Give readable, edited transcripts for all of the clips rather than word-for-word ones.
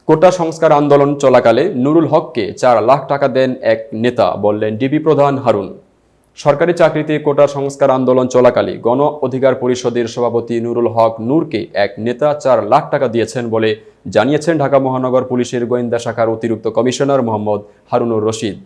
কোটা সংস্কার আন্দোলন চলাকালে নুরুল হককে 4 লাখ টাকা দেন এক নেতা, বললেন ডিবি প্রধান হারুন। সরকারি চাকরিতে কোটা সংস্কার আন্দোলন চলাকালে গণ অধিকার পরিষদের সভাপতি নুরুল হক নূরকে এক নেতা 4 লাখ টাকা দিয়েছেন বলে জানিয়েছেন ঢাকা মহানগর পুলিশের গোয়েন্দা শাখার অতিরিক্ত কমিশনার মোহাম্মদ হারুনুর রশিদ।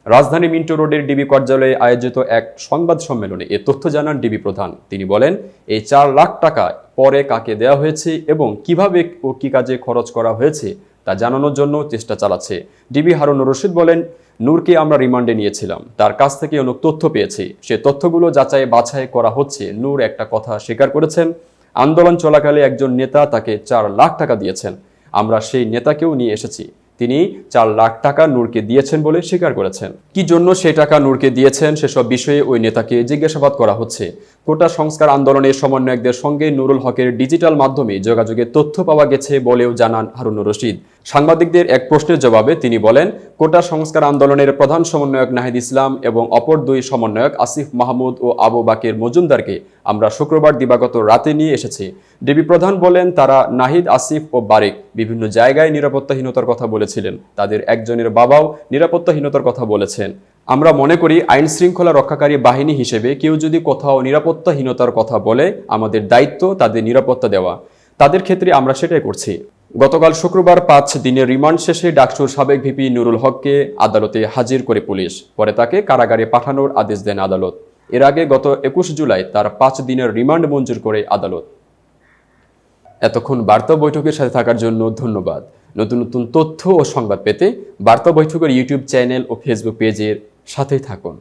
রাজধানী মিন্টো রোডের ডিবি কার্যালয়ে আয়োজিত এক সংবাদ সম্মেলনে এ তথ্য জানান ডিবি প্রধান। তিনি বলেন, এই 4 লাখ টাকা পরে কাকে দেওয়া হয়েছে এবং কিভাবে ও কি কাজে খরচ করা হয়েছে তা জানানোর জন্য চেষ্টা চালাচ্ছে। ডিবি হারুনুর রশিদ বলেন, নূরকে আমরা রিমান্ডে নিয়েছিলাম, তার কাছ থেকে অনেক তথ্য পেয়েছি, সে তথ্যগুলো যাচাই বাছাই করা হচ্ছে। নূর একটা কথা স্বীকার করেছেন, আন্দোলন চলাকালে একজন নেতা তাকে 4 লাখ টাকা দিয়েছেন। আমরা সেই নেতাকেও নিয়ে এসেছি, তিনি 4 লাখ টাকা নূরকে দিয়েছেন বলে স্বীকার করেছেন। কি জন্য সেই টাকা নূরকে দিয়েছেন সেসব বিষয়ে ওই নেতাকে জিজ্ঞাসাবাদ করা হচ্ছে। কোটা সংস্কার আন্দোলনের সমন্বয়কদের সঙ্গে নুরুল হকের ডিজিটাল মাধ্যমে যোগাযোগের তথ্য পাওয়া গেছে বলেও জানান হারুনুর রশিদ। সাংবাদিকদের এক প্রশ্নের জবাবে তিনি বলেন, কোটা সংস্কার আন্দোলনের প্রধান সমন্বয়ক নাহিদ ইসলাম এবং অপর 2 সমন্বয়ক আসিফ মাহমুদ ও আবু বাকের মজুমদারকে আমরা শুক্রবার দিবাগত রাতে নিয়ে এসেছি। ডিবি প্রধান বলেন, তারা নাহিদ, আসিফ ও বারেক বিভিন্ন জায়গায় নিরাপত্তাহীনতার কথা বলেছিলেন। তাদের একজনের বাবাও নিরাপত্তাহীনতার কথা বলেছেন। আমরা মনে করি আইন শৃঙ্খলা রক্ষাকারী বাহিনী হিসেবে কেউ যদি কোথাও নিরাপত্তাহীনতার কথা বলে, আমাদের দায়িত্ব তাদের নিরাপত্তা দেওয়া। তাদের ক্ষেত্রে আমরা সেটাই করছি। গতকাল শুক্রবার 5 দিনের রিমান্ড শেষে ডাকসুর সাবেক ভিপি নুরুল হককে আদালতে হাজির করে পুলিশ, পরে তাকে কারাগারে পাঠানোর আদেশ দেন আদালত। এর আগে গত 21 জুলাই তার 5 দিনের রিমান্ড মঞ্জুর করে আদালত। এতক্ষণ বার্তা বৈঠকের সাথে থাকার জন্য ধন্যবাদ। নতুন নতুন তথ্য ও সংবাদ পেতে বার্তা বৈঠকের ইউটিউব চ্যানেল ও ফেসবুক পেজের সাথেই থাকুন।